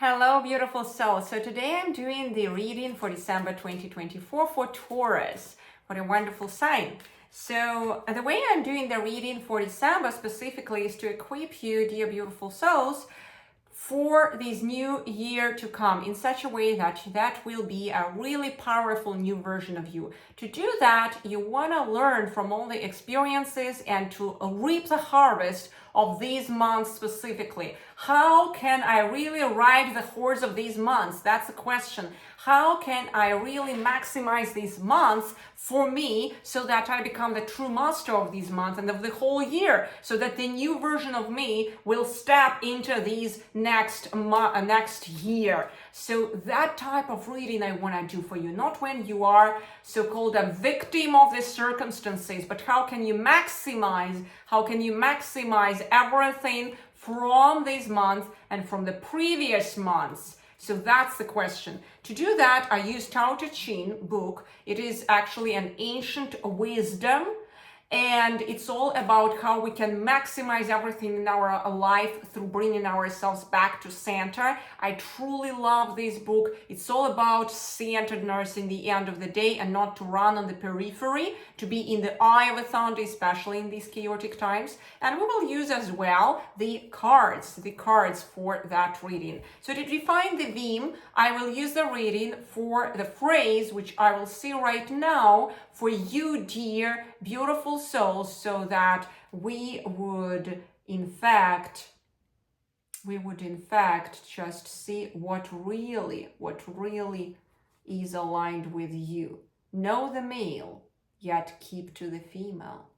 Hello, beautiful soul. So today I'm doing the reading for December 2024 for Taurus. What a wonderful sign. So the way I'm doing the reading for December specifically is to equip you, dear beautiful souls, for this new year to come in such a way that will be a really powerful new version of you. To do that, you want to learn from all the experiences and to reap the harvest of these months specifically. How can I really ride the horse of these months? That's the question. How can I really maximize these months for me so that I become the true master of these months and of the whole year, so that the new version of me will step into these next year? So that type of reading I want to do for you, not when you are so-called a victim of the circumstances, but how can you maximize everything from this month and from the previous months? So that's the question. To do that, I use Tao Te Ching book. It is actually an ancient wisdom, and it's all about how we can maximize everything in our life through bringing ourselves back to center. I truly love this book. It's all about centeredness in the end of the day and not to run on the periphery, to be in the eye of the thunder, especially in these chaotic times. And we will use as well the cards for that reading. So to define the theme, I will use the reading for the phrase, which I will see right now for you, dear beautiful souls, so that we would in fact just see what really is aligned with you. Know the male, yet keep to the female.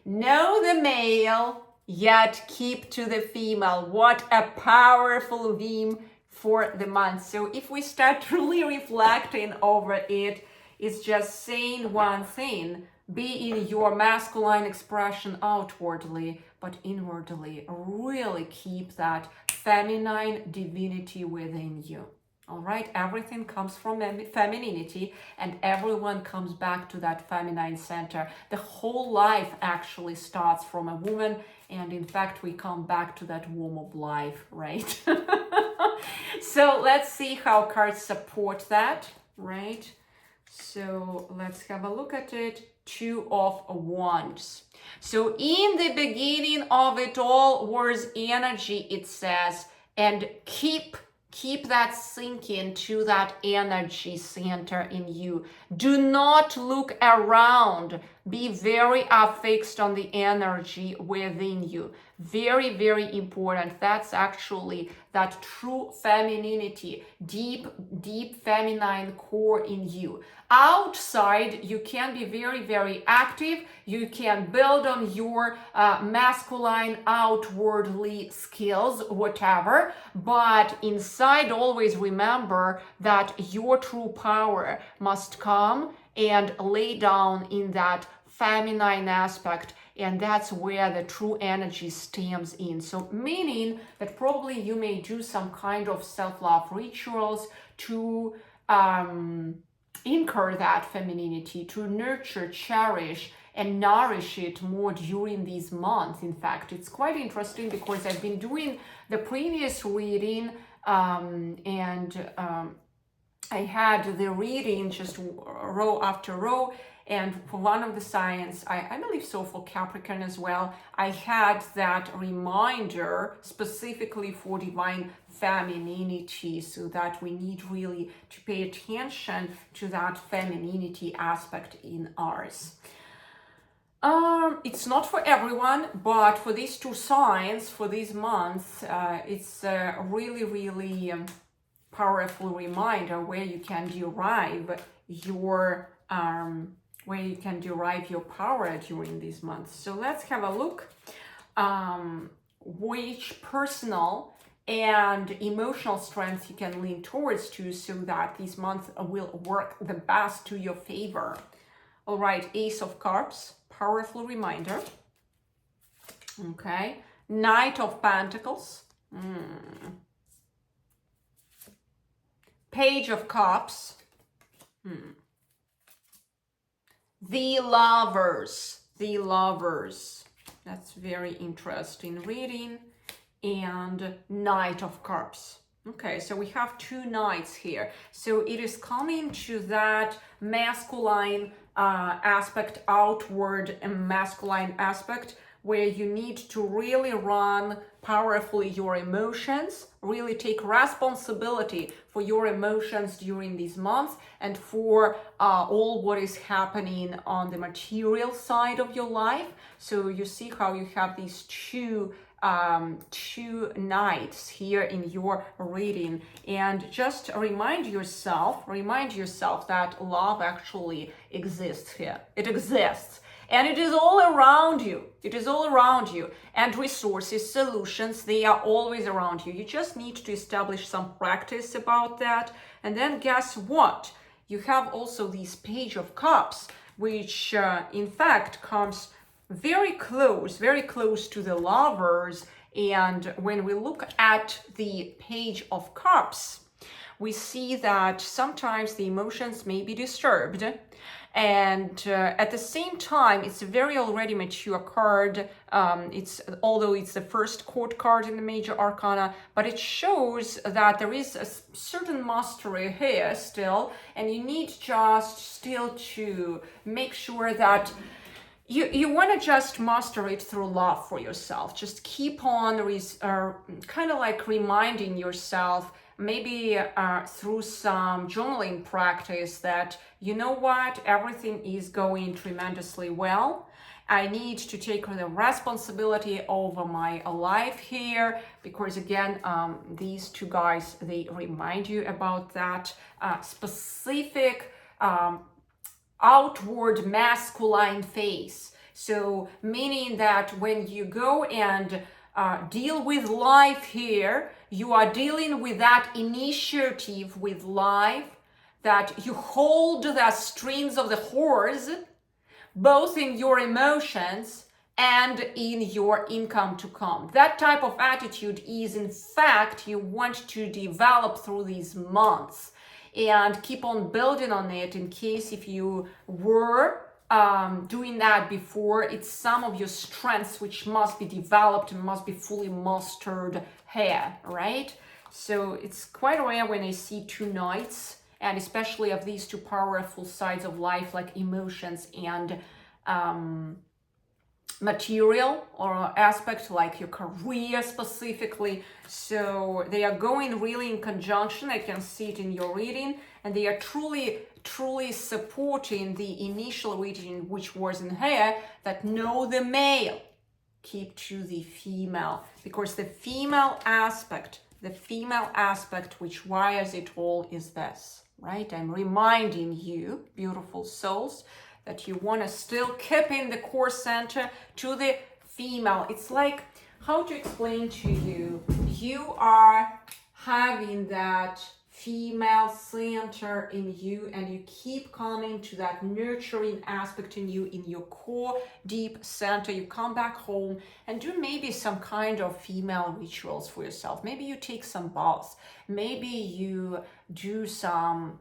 Know the male, yet keep to the female. What a powerful theme for the month. So if we start truly reflecting over it, it's just saying one thing: be in your masculine expression outwardly, but inwardly really keep that feminine divinity within you. All right, everything comes from femininity, and everyone comes back to that feminine center. The whole life actually starts from a woman, and in fact we come back to that womb of life, right? So let's see how cards support that, right? So let's have a look at it. Two of Wands. So in the beginning of it all was energy, it says, and keep that sinking to that energy center in you. Do not look around. Be very affixed on the energy within you. Very, very important. That's actually that true femininity, deep feminine core in you. Outside, you can be very, very active. You can build on your masculine outwardly skills, whatever. But inside, always remember that your true power must come and lay down in that feminine aspect, and that's where the true energy stems in. So meaning that probably you may do some kind of self-love rituals to incur that femininity, to nurture, cherish, and nourish it more during these months. In fact, it's quite interesting because I've been doing the previous reading I had the reading just row after row, and for one of the signs, I believe so for Capricorn as well, I had that reminder specifically for divine femininity, so that we need really to pay attention to that femininity aspect in ours. It's not for everyone, but for these two signs, for these months, it's a really powerful reminder where you can derive your power during these months. So let's have a look which personal and emotional strength you can lean towards so that these months will work the best to your favor. All right, Ace of Cups, powerful reminder. Okay, Knight of Pentacles. Page of Cups. The Lovers. That's very interesting reading. and Knight of Cups. Okay, so we have two knights here. So it is coming to that masculine aspect, outward and masculine aspect, where you need to really run powerfully your emotions, really take responsibility for your emotions during these months and for all what is happening on the material side of your life. So you see how you have these two knights here in your reading, and just remind yourself that love actually exists here. It exists. And it is all around you. It is all around you. And resources, solutions, they are always around you. You just need to establish some practice about that. And then guess what? You have also this Page of Cups, which in fact comes very close to the Lovers. And when we look at the Page of Cups, we see that sometimes the emotions may be disturbed. And at the same time, it's a very already mature card. Although it's the first court card in the major arcana, but it shows that there is a certain mastery here still, and you need just still to make sure that you want to just master it through love for yourself. Just keep on kind of like reminding yourself, maybe through some journaling practice, that you know what, everything is going tremendously well. I need to take the responsibility over my life here, because again, these two guys, they remind you about that specific outward masculine face. So meaning that when you go and deal with life here, you are dealing with that initiative with life, that you hold the strings of the horse, both in your emotions and in your income to come. That type of attitude is, in fact, you want to develop through these months and keep on building on it, in case if you were doing that before, it's some of your strengths which must be developed and must be fully mastered here, right? So it's quite rare when I see two knights, and especially of these two powerful sides of life, like emotions and material or aspect, like your career specifically. So they are going really in conjunction. I can see it in your reading, and they are truly supporting the initial reading, which was in here, that know the male, keep to the female, because the female aspect which wires it all is this, right? I'm reminding you, beautiful souls, that you want to still keep in the core center to the female. It's like, how to explain to you, you are having that female center in you, and you keep coming to that nurturing aspect in you, in your core deep center. You come back home and do maybe some kind of female rituals for yourself. Maybe you take some baths, maybe you do some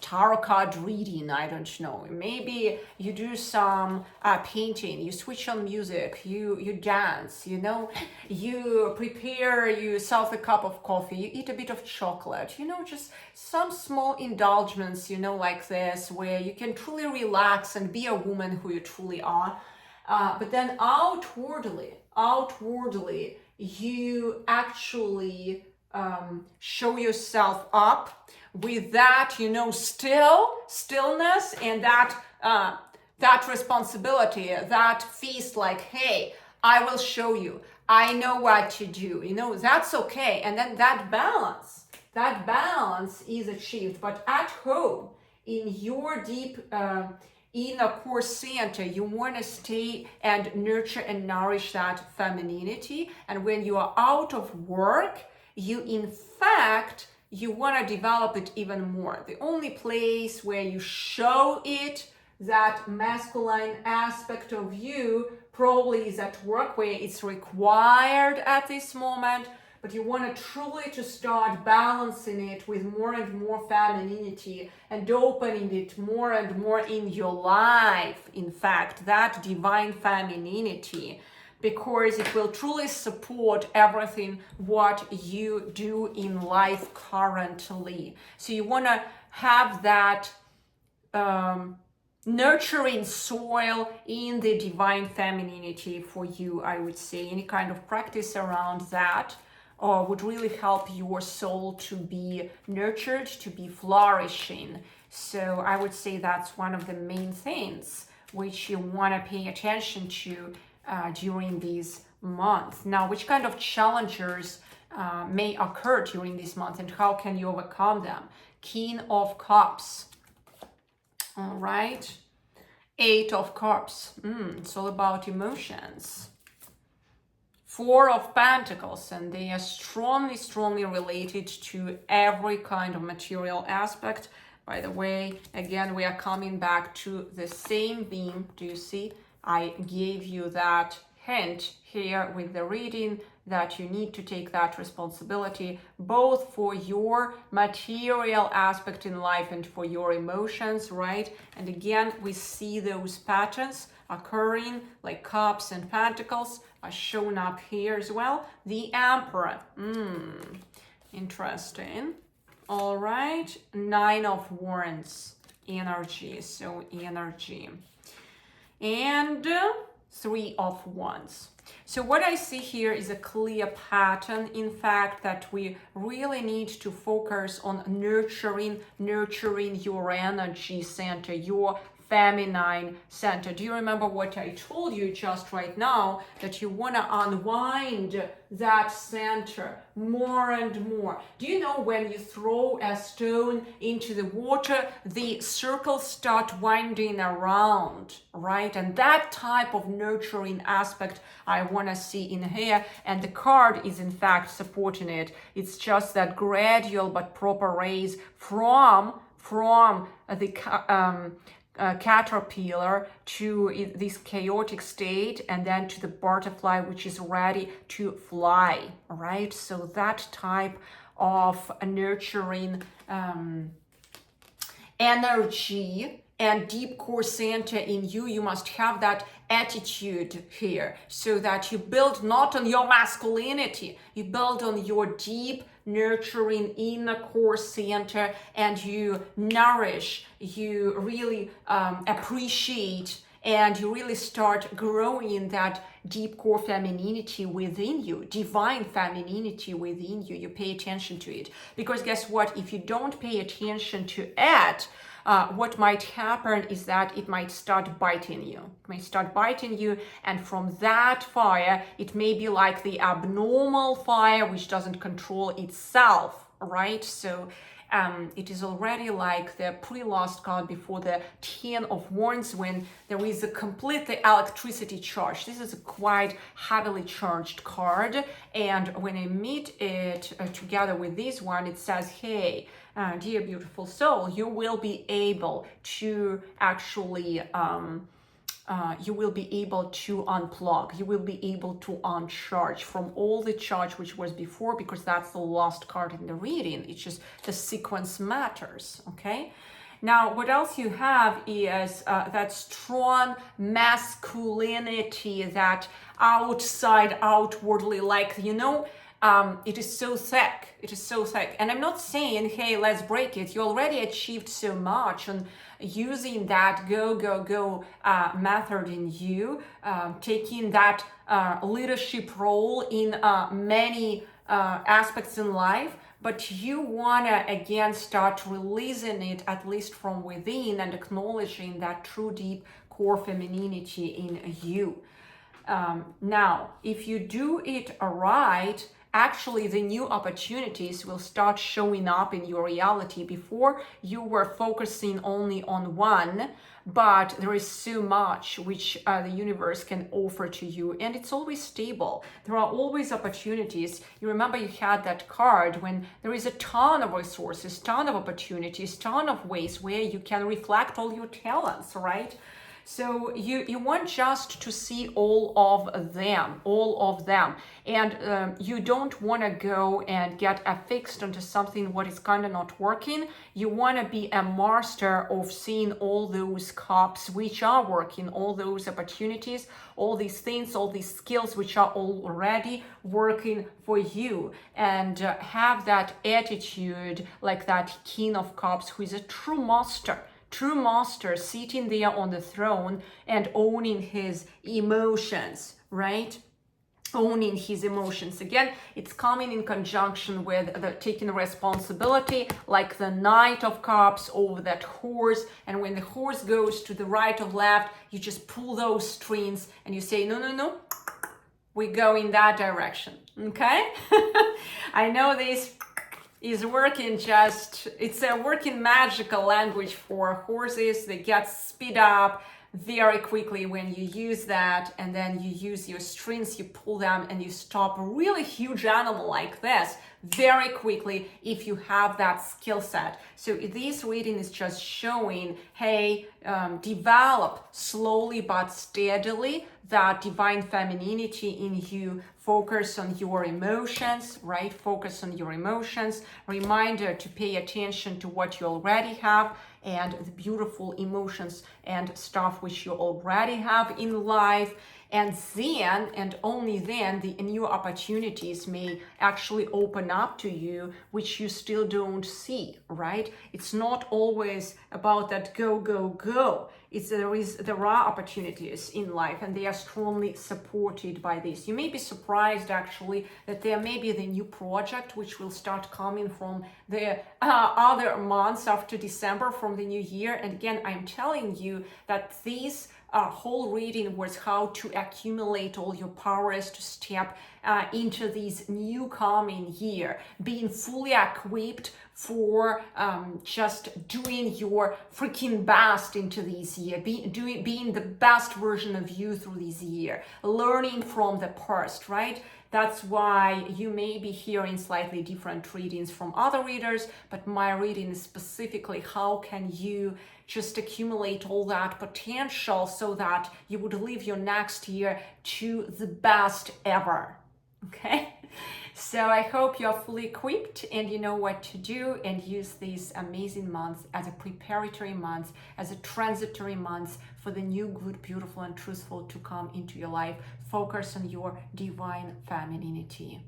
tarot card reading, I don't know, maybe you do some painting, you switch on music, you dance, you know, you prepare yourself a cup of coffee, you eat a bit of chocolate, you know, just some small indulgence, you know, like this, where you can truly relax and be a woman who you truly are. But then outwardly, you actually show yourself up with that, you know, stillness and that responsibility, that feast, like, hey, I will show you, I know what to do, you know, that's okay. And then that balance is achieved. But at home, in your deep inner core center, you want to stay and nurture and nourish that femininity. And when you are out of work, you in fact, you want to develop it even more. The only place where you show it, that masculine aspect of you, probably is at work, where it's required at this moment. But you want to truly to start balancing it with more and more femininity and opening it more and more in your life. In fact, that divine femininity, because it will truly support everything what you do in life currently. So you want to have that nurturing soil in the divine femininity for you, I would say. Any kind of practice around that would really help your soul to be nurtured, to be flourishing. So I would say that's one of the main things which you want to pay attention to during these months. Now, which kind of challenges may occur during this month and how can you overcome them? King of Cups. All right. Eight of Cups. It's all about emotions. Four of Pentacles, and they are strongly related to every kind of material aspect. By the way, again, we are coming back to the same theme. Do you see? I gave you that hint here with the reading that you need to take that responsibility both for your material aspect in life and for your emotions, right? And again, we see those patterns occurring, like Cups and Pentacles are shown up here as well. The Emperor. Interesting. All right. Nine of Wands energy. So energy. And Three of Wands. So what I see here is a clear pattern, in fact, that we really need to focus on nurturing your energy center, your feminine center. Do you remember what I told you just right now? That you want to unwind that center more and more. Do you know when you throw a stone into the water, the circles start winding around, right? And that type of nurturing aspect I want to see in here, and the card is in fact supporting it. It's just that gradual but proper raise from the caterpillar to this chaotic state, and then to the butterfly, which is ready to fly, right? So that type of nurturing energy and deep core center in you, you must have that attitude here, so that you build not on your masculinity, you build on your deep nurturing inner core center, and you nourish, you really appreciate, and you really start growing that deep core femininity within you, divine femininity within you. You pay attention to it, because guess what? If you don't pay attention to it, what might happen is that it might start biting you. It may start biting you, and from that fire, it may be like the abnormal fire which doesn't control itself, right? So it is already like the pre-last card before the Ten of Wands, when there is a completely electricity charge. This is a quite heavily charged card, and when I meet it together with this one, it says, hey, dear beautiful soul, you will be able to actually you will be able to unplug, you will be able to uncharge from all the charge which was before, because that's the last card in the reading. It's just the sequence matters, okay? Now, what else you have is that strong masculinity, that outside, outwardly, like, you know, it is so thick. It is so thick. And I'm not saying, hey, let's break it. You already achieved so much on using that go method in you, taking that leadership role in many aspects in life. But you want to, again, start releasing it, at least from within, and acknowledging that true deep core femininity in you. Now, if you do it right, actually the new opportunities will start showing up in your reality. Before, you were focusing only on one, but there is so much which the universe can offer to you, and it's always stable. There are always opportunities. You remember you had that card when there is a ton of resources, ton of opportunities, ton of ways where you can reflect all your talents, right? So you want just to see all of them, and you don't want to go and get affixed onto something what is kind of not working. You want to be a master of seeing all those cups which are working, all those opportunities, all these things, all these skills which are already working for you, and have that attitude like that King of Cups, who is a true master sitting there on the throne and owning his emotions, right? Owning his emotions. Again, it's coming in conjunction with the taking responsibility, like the Knight of Cups over that horse. And when the horse goes to the right or left, you just pull those strings and you say, no, we go in that direction. Okay? I know this is working, it's a working magical language for horses. They get speed up very quickly when you use that, and then you use your strings, you pull them, and you stop a really huge animal like this very quickly if you have that skill set. So this reading is just showing, hey, develop slowly but steadily that divine femininity in you. Focus on your emotions, right? Focus on your emotions. Reminder to pay attention to what you already have and the beautiful emotions and stuff which you already have in life. And then, and only then, the new opportunities may actually open up to you, which you still don't see, right? It's not always about that go, go, go. There are opportunities in life, and they are strongly supported by this. You may be surprised actually that there may be the new project which will start coming from the other months after December, from the new year. And again, I'm telling you that this whole reading was how to accumulate all your powers to step into this new coming year, being fully equipped for just doing your freaking best into this year, being the best version of you through this year, learning from the past, right? That's why you may be hearing slightly different readings from other readers, but my reading is specifically how can you just accumulate all that potential so that you would live your next year to the best ever. Okay? So I hope you're fully equipped and you know what to do, and use these amazing months as a preparatory months, as a transitory months for the new, good, beautiful, and truthful to come into your life. Focus on your divine femininity.